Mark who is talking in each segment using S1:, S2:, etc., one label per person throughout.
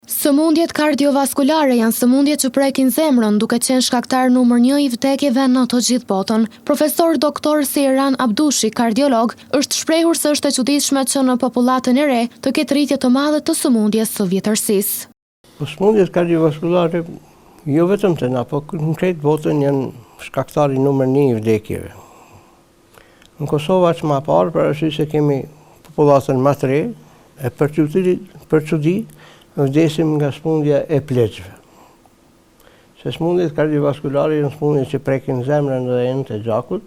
S1: Sëmundjet kardiovaskulare janë sëmundjet që prekin zemrën, duke qenë shkaktar numër 1 i vdekjeve në të gjithë botën. Profesor Dr. Seyran Abdushi, kardiolog, është shprehur se është e çuditshme që në popullatën e re të ketë rritje të madhe të sëmundjes së vjetërsisë.
S2: Sëmundjet kardiovaskulare jo vetëm të na, po në krejt botën janë shkaktari numër 1 i vdekjeve. Në Kosovë që më parë, për arsye se kemi popullatën më të re, e për çudi vdesim nga sëmundja e pleqve. Se sëmundjet kardiovaskulare janë sëmundjet që prekin zemrën dhe enët e gjakut,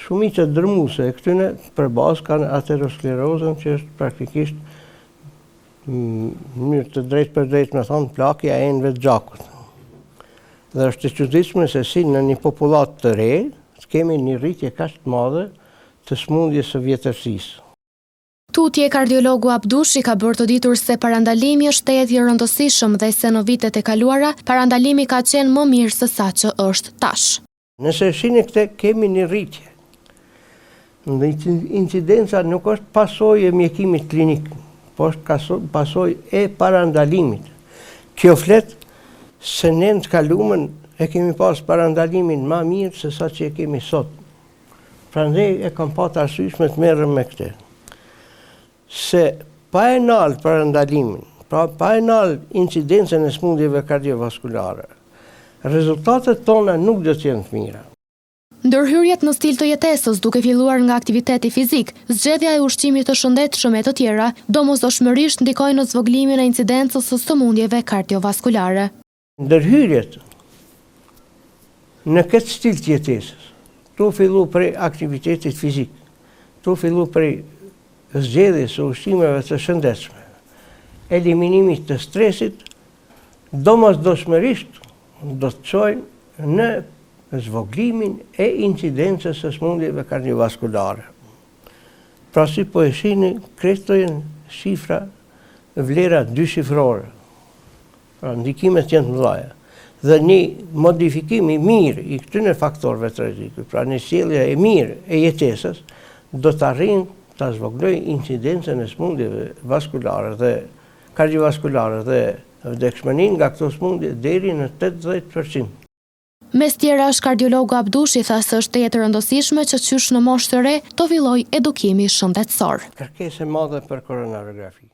S2: shumica dërmuese e këtyne për bazë kanë aterosklerozën, që është praktikisht mënyrë të drejtë për drejtë me thonë plakja e enëve të gjakut. Dhe është e çuditshme se si në një popullat të re, kemi një rritje kaq të madhe të sëmundjes së vjetërsisë.
S1: Tutje kardiologu Abdushi ka bërë të ditur se parandalimi është ejët i rëndësishëm dhe se në vitet e kaluara, parandalimi ka qenë më mirë se sa që është tash.
S2: Nëse shihni këte, kemi një rritje. Dhe incidenca nuk është pasojë e mjekimit klinik, po është pasojë e parandalimit. Kjo flet se ne në të kaluamën e kemi pas parandalimin më mirë se sa që e kemi sot. Prandaj e kam pasur arsyeshme të merrem me këtë. Se pa e nalë parandalimin, pa e nalë incidencën e sëmundjeve kardiovaskulare, rezultatet tona nuk do të jenë të mira.
S1: Ndërhyrjet në stil të jetesës, duke filluar nga aktiviteti fizik, zgjedhja e ushqimit të shëndetshëm e të tjera, domosdoshmërisht ndikojnë në zvogëlimin e incidencës së sëmundjeve kardiovaskulare.
S2: Ndërhyrjet në këtë stil të jetesës, tu fillu prej aktivitetit fizik, tu fillu prej zgjedhjes së ushqimeve të shëndetshme, eliminimit të stresit, domosdoshmërisht do të çojnë në zvogëlimin e incidencës së sëmundjeve kardiovaskulare. Pra si po e shihni, këto janë shifra, vlera dyshifrore. Pra ndikimet janë të mëdha. Dhe një modifikim i mirë i këtyre faktorëve të rrezikut, pra një sjellje e mirë e jetesës, do të arrijë ta zvogëloj incidencën e sëmundjeve vaskulare dhe kardiovaskulare dhe vdekshmërinë nga këto sëmundje deri në 80%.
S1: Mes tjera, është kardiologu Abdushi tha se është ejë e rëndësishme që qysh në moshë të re të fillojë edukimi shëndetësor.
S2: Kërkesë e madhe për koronarografi.